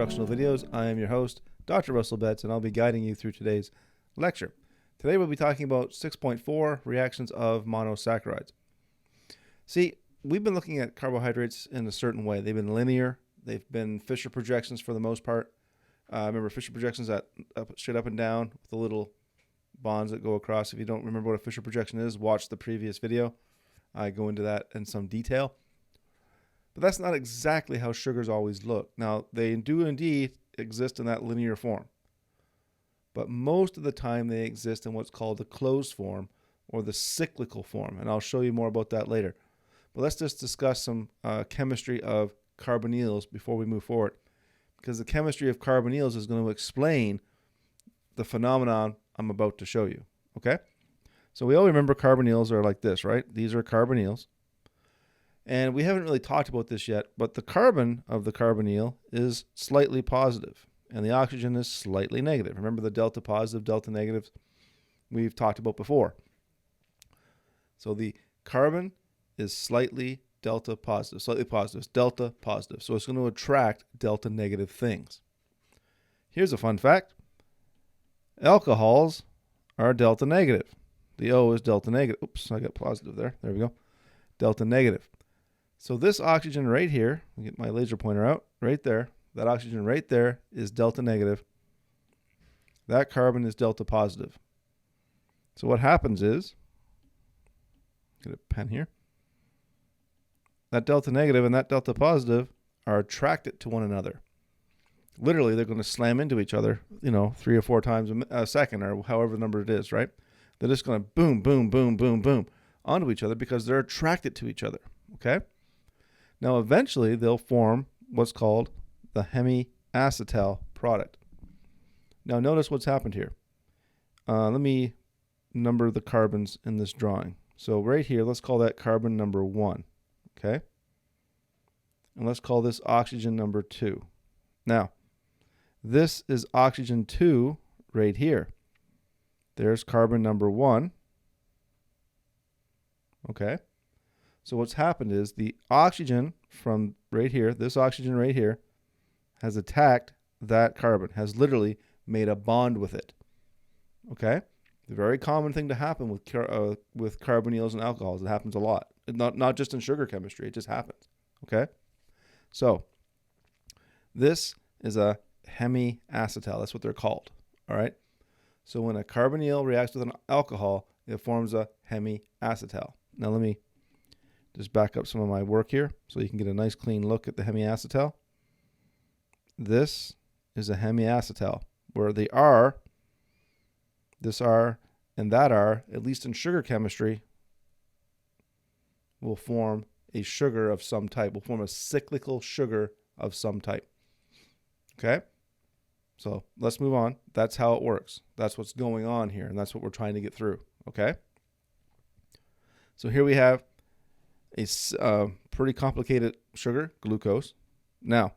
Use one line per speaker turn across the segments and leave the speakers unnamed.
Instructional Videos. I am your host, Dr. Russell Betts, and I'll be guiding you through today's lecture. Today we'll be talking about 6.4 reactions of monosaccharides. See, we've been looking at carbohydrates in a certain way. They've been linear. They've been Fisher projections for the most part. Remember Fisher projections that straight up and down with the little bonds that go across. If you don't remember what a Fisher projection is, watch the previous video. I go into that in some detail. But that's not exactly how sugars always look. Now, they do indeed exist in that linear form. But most of the time they exist in what's called the closed form or the cyclical form. And I'll show you more about that later. But let's just discuss some chemistry of carbonyls before we move forward. Because the chemistry of carbonyls is going to explain the phenomenon I'm about to show you. Okay? So we all remember carbonyls are like this, right? These are carbonyls. And we haven't really talked about this yet, but the carbon of the carbonyl is slightly positive, and the oxygen is slightly negative. Remember the delta positive, delta negative we've talked about before. So the carbon is slightly delta positive, it's delta positive. So it's going to attract delta negative things. Here's a fun fact. Alcohols are delta negative. The O is delta negative. Oops, I got positive there. There we go. Delta negative. So this oxygen right here, I'll get my laser pointer out, right there, that oxygen right there is delta negative. That carbon is delta positive. So what happens is, get a pen here, that delta negative and that delta positive are attracted to one another. Literally, they're going to slam into each other, 3 or 4 times a second or however the number it is, right? They're just going to boom, boom, boom, boom, boom onto each other because they're attracted to each other, okay? Now, eventually, they'll form what's called the hemiacetal product. Now, notice what's happened here. Let me number the carbons in this drawing. So right here, let's call that carbon number 1, okay? And let's call this oxygen number 2. Now, this is oxygen 2 right here. There's carbon number 1, okay? So what's happened is the oxygen from right here, this oxygen right here, has attacked that carbon, has literally made a bond with it. Okay? The very common thing to happen with carbonyls and alcohols. It happens a lot. Not just in sugar chemistry. It just happens. Okay? So this is a hemiacetal. That's what they're called. All right? So when a carbonyl reacts with an alcohol, it forms a hemiacetal. Now let me just back up some of my work here so you can get a nice clean look at the hemiacetal. This is a hemiacetal where the R, this R, and that R, at least in sugar chemistry, will form a sugar of some type, will form a cyclical sugar of some type. Okay? So let's move on. That's how it works. That's what's going on here, and that's what we're trying to get through. Okay? So here we have a pretty complicated sugar, glucose. Now,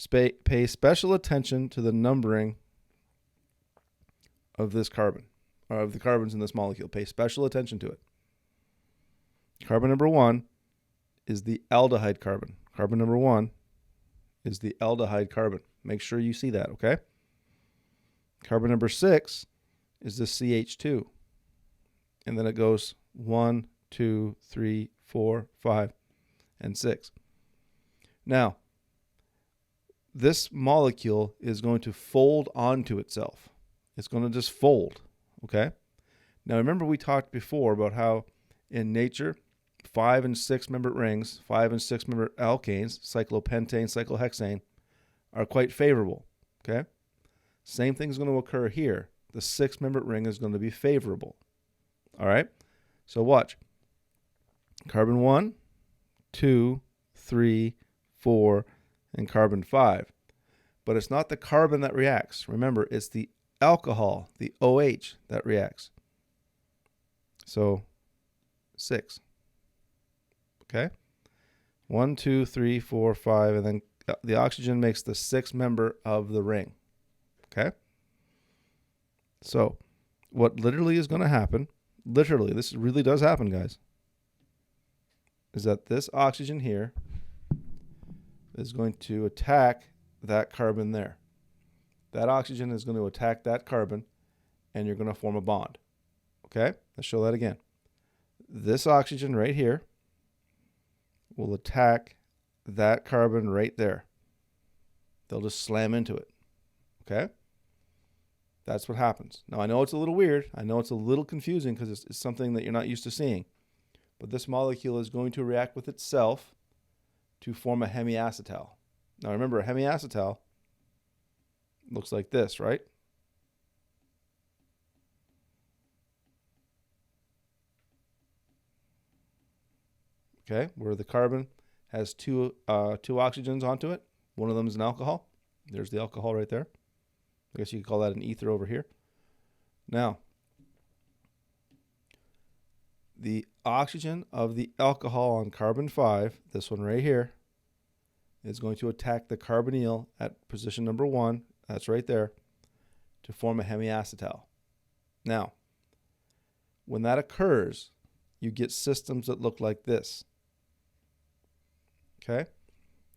pay special attention to the numbering of this carbon, or of the carbons in this molecule. Pay special attention to it. Carbon number 1 is the aldehyde carbon. Carbon number 1 is the aldehyde carbon. Make sure you see that, okay? Carbon number 6 is the CH2. And then it goes 1, 2, 3, 4, 5, and 6. Now, this molecule is going to fold onto itself. It's going to just fold, okay? Now, remember we talked before about how in nature, 5 and 6 membered rings, 5 and 6 membered alkanes, cyclopentane, cyclohexane, are quite favorable, okay? Same thing is going to occur here. The 6 membered ring is going to be favorable, all right? So watch. Carbon 1, 2, 3, 4, and carbon 5. But it's not the carbon that reacts. Remember, it's the alcohol, the OH, that reacts. So 6. Okay? 1, 2, 3, 4, 5, and then the oxygen makes the 6th member of the ring. Okay? So what literally is going to happen, literally, this really does happen, guys, is that this oxygen here is going to attack that carbon there. That oxygen is going to attack that carbon, and you're going to form a bond. Okay? Let's show that again. This oxygen right here will attack that carbon right there. They'll just slam into it. Okay? That's what happens. Now, I know it's a little weird. I know it's a little confusing because it's something that you're not used to seeing. But this molecule is going to react with itself to form a hemiacetal. Now, remember, a hemiacetal looks like this, right? Okay, where the carbon has two oxygens onto it. One of them is an alcohol. There's the alcohol right there. I guess you could call that an ether over here. Now, the oxygen of the alcohol on carbon 5, this one right here, is going to attack the carbonyl at position number 1, that's right there, to form a hemiacetal. Now, when that occurs, you get systems that look like this. Okay?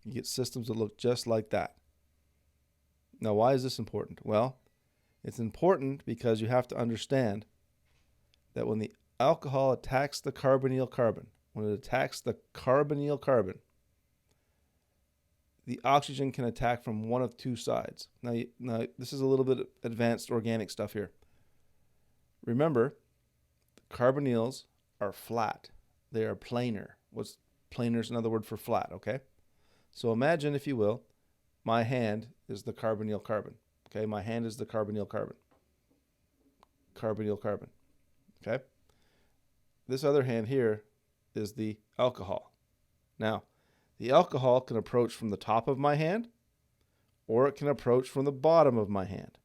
You get systems that look just like that. Now, why is this important? Well, it's important because you have to understand that when the alcohol attacks the carbonyl carbon, when it attacks the carbonyl carbon, the oxygen can attack from one of two sides. Now, this is a little bit advanced organic stuff here. Remember, the carbonyls are flat. They are planar. What's planar is another word for flat, okay? So imagine, if you will, my hand is the carbonyl carbon. Okay, my hand is the carbonyl carbon. Carbonyl carbon. Okay? This other hand here is the alcohol. Now, the alcohol can approach from the top of my hand, or it can approach from the bottom of my hand.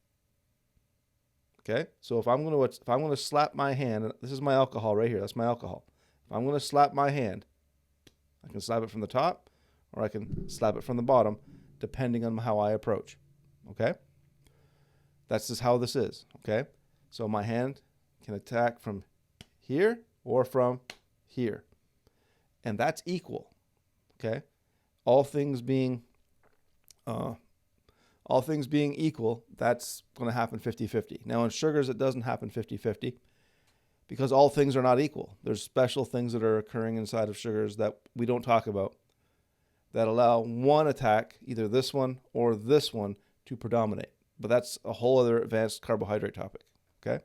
Okay? So if I'm going to slap my hand, this is my alcohol right here. That's my alcohol. If I'm going to slap my hand, I can slap it from the top, or I can slap it from the bottom, depending on how I approach. Okay? That's just how this is. Okay? So my hand can attack from here or from here. And that's equal. Okay? All things being equal, that's going to happen 50-50. Now in sugars, it doesn't happen 50-50 because all things are not equal. There's special things that are occurring inside of sugars that we don't talk about that allow one attack, either this one or this one, to predominate. But that's a whole other advanced carbohydrate topic. Okay?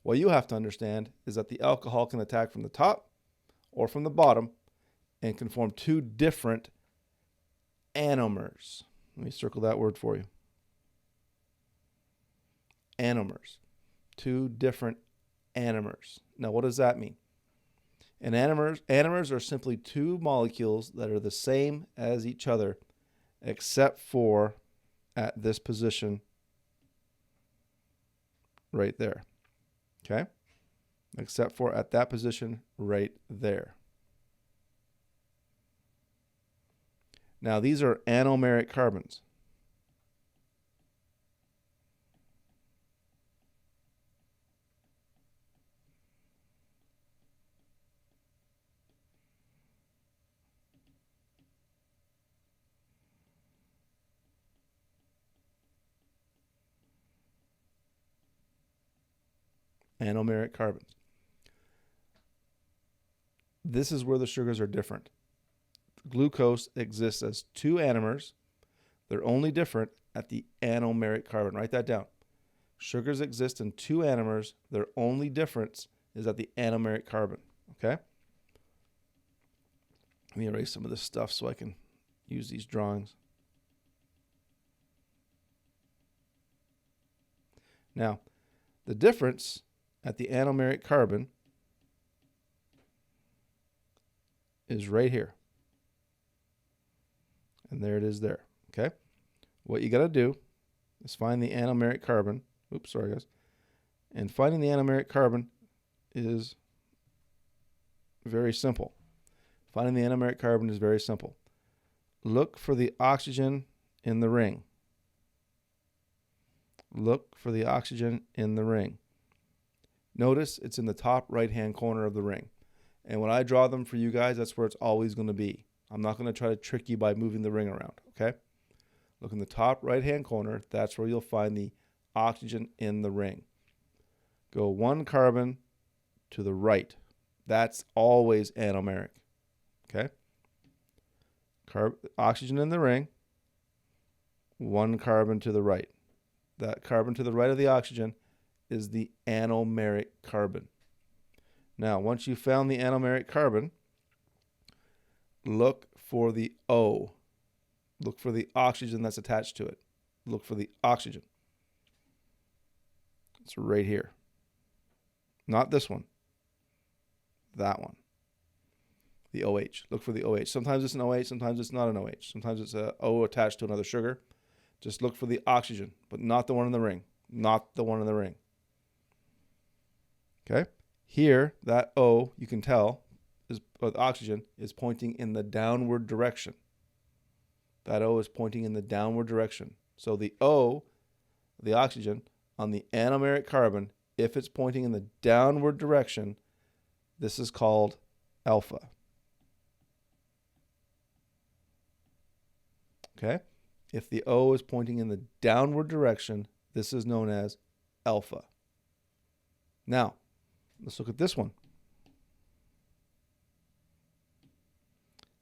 What you have to understand is that the alcohol can attack from the top or from the bottom and can form two different anomers. Let me circle that word for you. Anomers. Two different anomers. Now, what does that mean? And anomers are simply two molecules that are the same as each other, except for at this position right there. Okay? Except for at that position right there. Now, these are anomeric carbons. Anomeric carbons. This is where the sugars are different. Glucose exists as two anomers. They're only different at the anomeric carbon. Write that down. Sugars exist in two anomers. Their only difference is at the anomeric carbon. Okay? Let me erase some of this stuff so I can use these drawings. Now, the difference at the anomeric carbon is right here. And there it is there. Okay? What you got to do is find the anomeric carbon. Oops, sorry guys. And finding the anomeric carbon is very simple. Finding the anomeric carbon is very simple. Look for the oxygen in the ring. Look for the oxygen in the ring. Notice it's in the top right-hand corner of the ring. And when I draw them for you guys, that's where it's always going to be. I'm not going to try to trick you by moving the ring around, okay? Look in the top right-hand corner. That's where you'll find the oxygen in the ring. Go 1 carbon to the right. That's always anomeric. Okay? Oxygen in the ring, 1 carbon to the right. That carbon to the right of the oxygen is the anomeric carbon. Now, once you've found the anomeric carbon, look for the O. Look for the oxygen that's attached to it. Look for the oxygen. It's right here. Not this one. That one. The OH. Look for the OH. Sometimes it's an OH, sometimes it's not an OH. Sometimes it's a O attached to another sugar. Just look for the oxygen, but not the one in the ring. Not the one in the ring. Okay? Here, that O, you can tell, the oxygen is pointing in the downward direction. That O is pointing in the downward direction. So the O, the oxygen, on the anomeric carbon, if it's pointing in the downward direction, this is called alpha. Okay? If the O is pointing in the downward direction, this is known as alpha. Now, let's look at this one.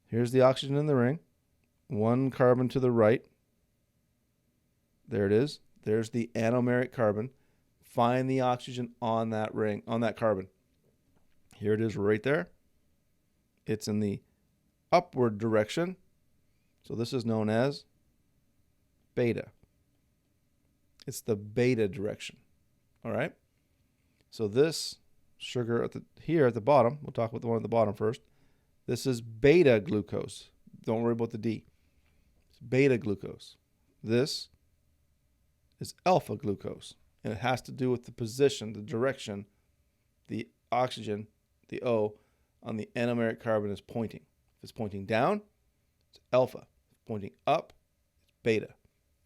Here's the oxygen in the ring. 1 carbon to the right. There it is. There's the anomeric carbon. Find the oxygen on that ring, on that carbon. Here it is right there. It's in the upward direction. So this is known as beta. It's the beta direction. All right? So this sugar here at the bottom, we'll talk about the one at the bottom first. This is beta glucose. Don't worry about the D. It's beta glucose. This is alpha glucose. And it has to do with the position, the direction, the oxygen, the O, on the anomeric carbon is pointing. If it's pointing down, it's alpha. If it's pointing up, it's beta.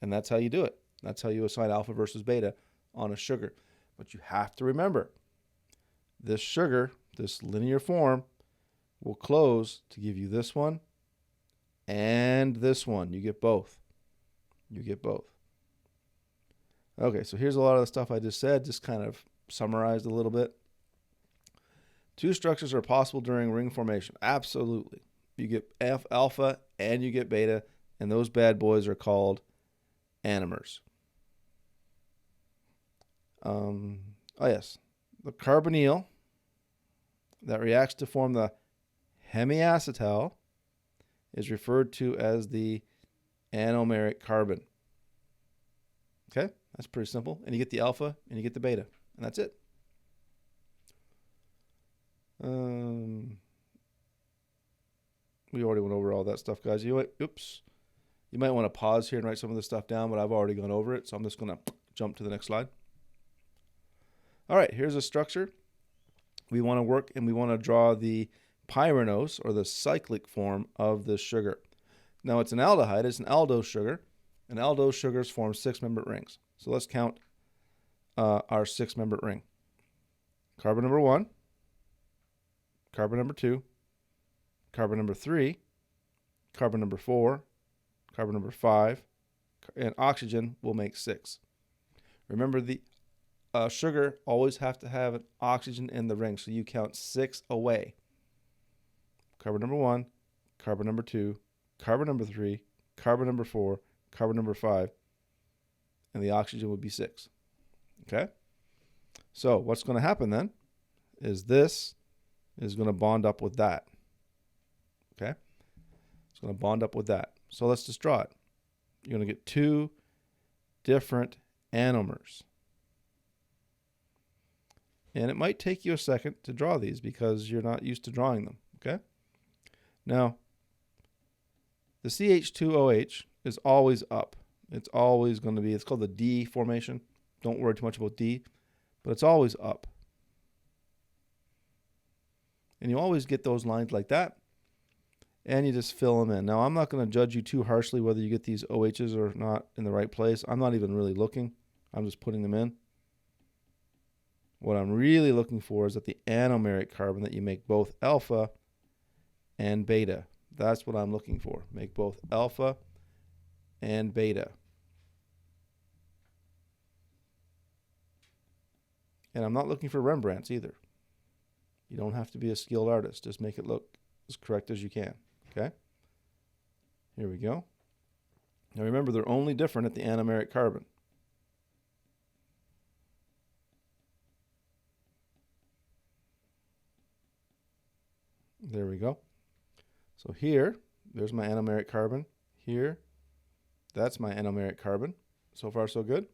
And that's how you do it. That's how you assign alpha versus beta on a sugar. But you have to remember, this sugar, this linear form, will close to give you this one and this one. You get both. You get both. Okay, so here's a lot of the stuff I just said, just kind of summarized a little bit. 2 structures are possible during ring formation. Absolutely. You get alpha and you get beta, and those bad boys are called anomers. Oh yes, the carbonyl that reacts to form the hemiacetal is referred to as the anomeric carbon. Okay, that's pretty simple. And you get the alpha and you get the beta, and that's it. We already went over all that stuff, guys. You might want to pause here and write some of this stuff down, but I've already gone over it, so I'm just going to jump to the next slide. All right, here's a structure. We want to work and we want to draw the pyranose, or the cyclic form of this sugar. Now, it's an aldehyde. It's an aldose sugar. And aldose sugars form 6-membered rings. So let's count our 6-membered ring. Carbon number 1, carbon number 2, carbon number 3, carbon number 4, carbon number 5, and oxygen will make 6. Remember, the sugar always have to have an oxygen in the ring, so you count 6 away. Carbon number 1, carbon number 2, carbon number 3, carbon number 4, carbon number 5, and the oxygen would be 6. Okay? So what's going to happen then is this is going to bond up with that. Okay? It's going to bond up with that. So let's just draw it. You're going to get 2 different anomers. And it might take you a second to draw these because you're not used to drawing them. Okay? Now, the CH2OH is always up. It's always going to be, it's called the D formation. Don't worry too much about D, but it's always up. And you always get those lines like that, and you just fill them in. Now, I'm not going to judge you too harshly whether you get these OHs or not in the right place. I'm not even really looking. I'm just putting them in. What I'm really looking for is at the anomeric carbon that you make both alpha and beta. That's what I'm looking for. Make both alpha and beta. And I'm not looking for Rembrandts either. You don't have to be a skilled artist. Just make it look as correct as you can. Okay? Here we go. Now remember, they're only different at the anomeric carbon. There we go. So here, there's my anomeric carbon. Here, that's my anomeric carbon. So far, so good.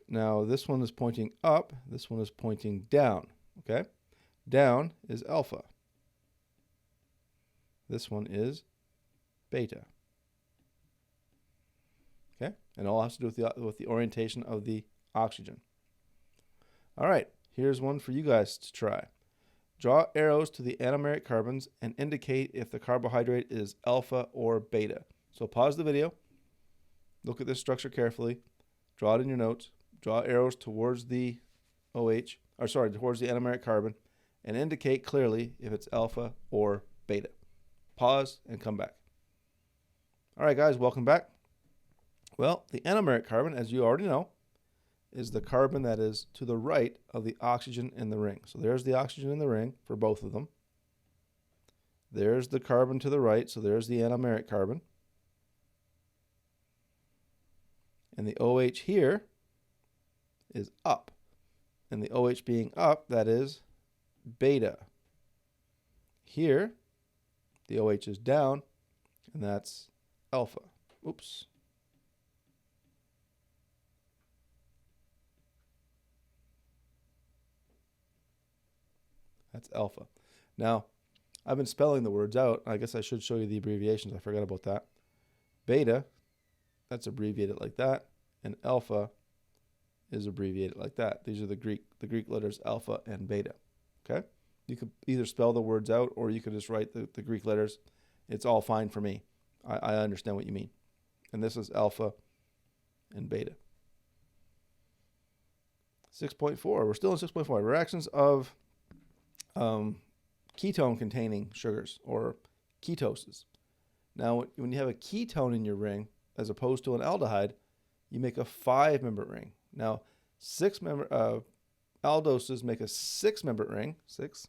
Now, this one is pointing up. This one is pointing down. Okay? Down is alpha. This one is beta. Okay? And all has to do with the orientation of the oxygen. All right. Here's one for you guys to try. Draw arrows to the anomeric carbons and indicate if the carbohydrate is alpha or beta. So pause the video. Look at this structure carefully. Draw it in your notes. Draw arrows towards the towards the anomeric carbon, and indicate clearly if it's alpha or beta. Pause and come back. All right, guys, welcome back. Well, the anomeric carbon, as you already know, is the carbon that is to the right of the oxygen in the ring. So there's the oxygen in the ring for both of them. There's the carbon to the right, so there's the anomeric carbon. And the OH here is up. And the OH being up, that is beta. Here, the OH is down, and that's alpha. Oops. That's alpha. Now, I've been spelling the words out. I guess I should show you the abbreviations. I forgot about that. Beta, that's abbreviated like that, and alpha is abbreviated like that. These are the Greek letters alpha and beta. Okay? You could either spell the words out or you could just write the Greek letters. It's all fine for me. I understand what you mean. And this is alpha and beta. 6.4. We're still in 6.4. Reactions of ketone-containing sugars, or ketoses. Now, when you have a ketone in your ring, as opposed to an aldehyde, you make a 5-member ring. Now, aldoses make a 6-member ring, 6.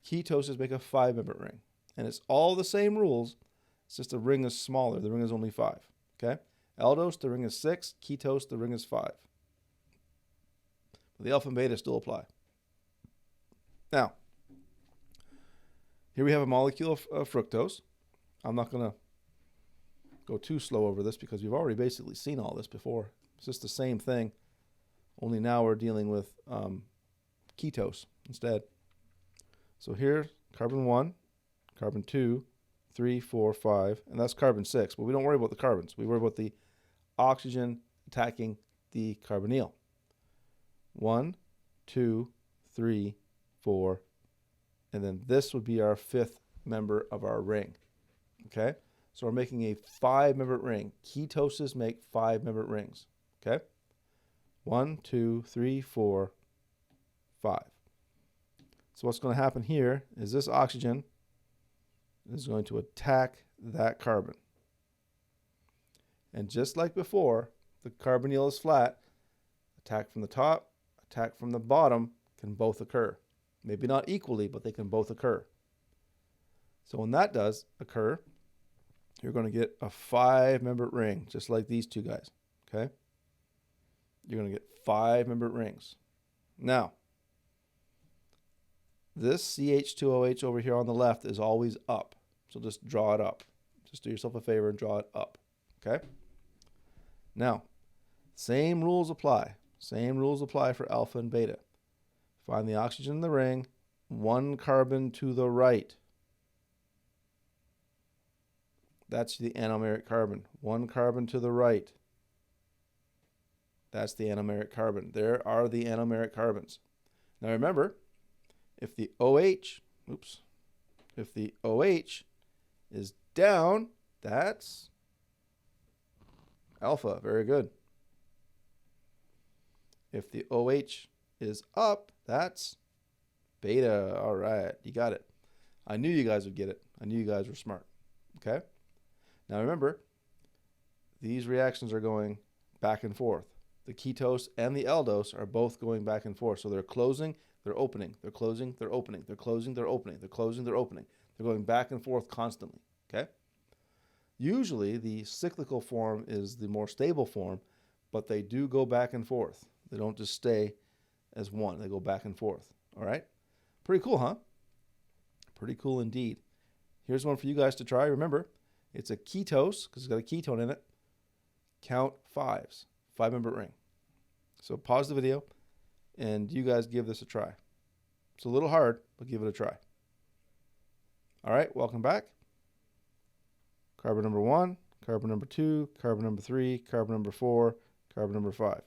Ketoses make a 5-member ring. And it's all the same rules. It's just the ring is smaller. The ring is only 5. Okay? Aldose, the ring is 6. Ketose, the ring is 5. But the alpha and beta still apply. Now, here we have a molecule of fructose. I'm not going to go too slow over this because we've already basically seen all this before. It's just the same thing, only now we're dealing with ketose instead. So here, carbon 1, carbon 2, 3, 4, 5, and that's carbon 6. But we don't worry about the carbons. We worry about the oxygen attacking the carbonyl. 1, 2, 3, 4, and then this would be our 5th member of our ring. Okay? So we're making a 5-member ring. Ketoses make 5-member rings. Okay? 1, 2, 3, 4, 5. So what's going to happen here is this oxygen is going to attack that carbon. And just like before, the carbonyl is flat. Attack from the top, attack from the bottom can both occur. Maybe not equally, but they can both occur. So when that does occur, you're going to get a 5-member ring, just like these two guys. Okay? You're going to get 5-member rings. Now, this CH2OH over here on the left is always up. So just draw it up. Just do yourself a favor and draw it up. Okay? Now, same rules apply. Same rules apply for alpha and beta. Find the oxygen in the ring, 1 carbon to the right. That's the anomeric carbon. 1 carbon to the right. That's the anomeric carbon. There are the anomeric carbons. Now remember, if the OH is down, that's alpha. Very good. If the OH is up, that's beta. All right, you got it. I knew you guys would get it. I knew you guys were smart. Okay? Now remember, these reactions are going back and forth. The ketose and the aldose are both going back and forth. So they're closing, they're opening, they're closing, they're opening, they're closing, they're opening, they're closing, they're opening. They're going back and forth constantly, okay? Usually the cyclical form is the more stable form, but they do go back and forth. They don't just stay as one. They go back and forth, all right? Pretty cool, huh? Pretty cool indeed. Here's one for you guys to try. Remember, it's a ketose because it's got a ketone in it. Count fives, 5-member ring. So pause the video and you guys give this a try. It's a little hard, but give it a try. All right, welcome back. Carbon number 1, carbon number 2, carbon number 3, carbon number 4, carbon number 5.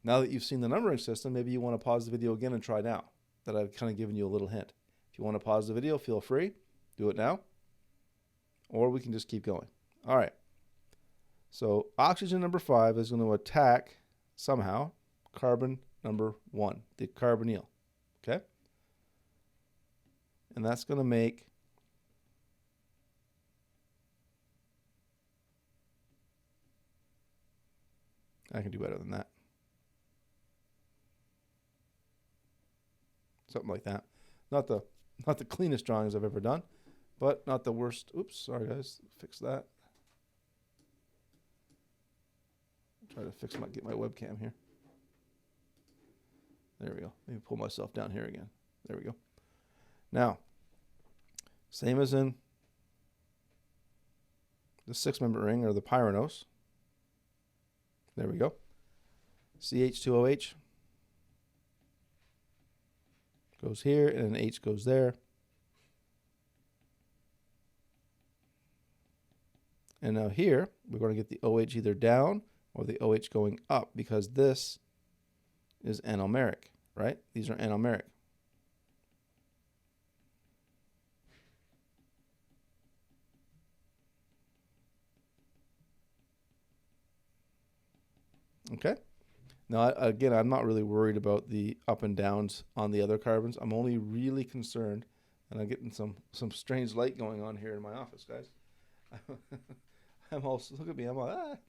Now that you've seen the numbering system, maybe you want to pause the video again and try now, that I've kind of given you a little hint. If you want to pause the video, feel free. Do it now. Or we can just keep going. All right. So oxygen number 5 is going to attack somehow carbon number 1, the carbonyl. Okay? And that's going to make I can do better than that. Something like that. Not the cleanest drawings I've ever done, but not the worst. Oops, sorry guys. Fix that. Try to get my webcam here. There we go. Maybe pull myself down here again. There we go. Now, same as in the 6-member ring or the pyranose. There we go. CH2OH goes here and an H goes there. And now here, we're going to get the OH either down or the OH going up because this is anomeric, right? These are anomeric. Okay. Now, again, I'm not really worried about the up and downs on the other carbons. I'm only really concerned, and I'm getting some strange light going on here in my office, guys. I'm also, look at me, I'm like,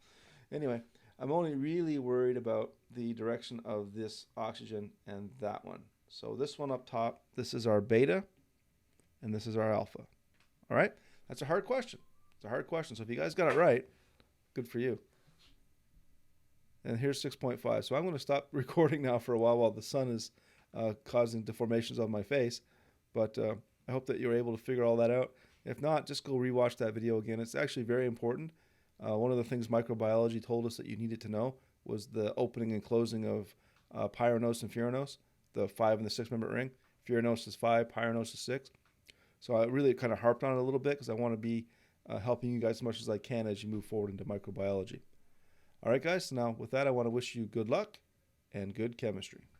Anyway, I'm only really worried about the direction of this oxygen and that one. So this one up top, this is our beta, and this is our alpha. All right? That's a hard question. It's a hard question. So if you guys got it right, good for you. And here's 6.5. So I'm going to stop recording now for a while the sun is causing deformations on my face. But I hope that you're able to figure all that out. If not, just go rewatch that video again. It's actually very important. One of the things microbiology told us that you needed to know was the opening and closing of pyranose and furanose, the 5 and the 6-member ring. Furanose is 5, pyranose is 6. So I really kind of harped on it a little bit because I want to be helping you guys as much as I can as you move forward into microbiology. All right, guys, so now with that, I want to wish you good luck and good chemistry.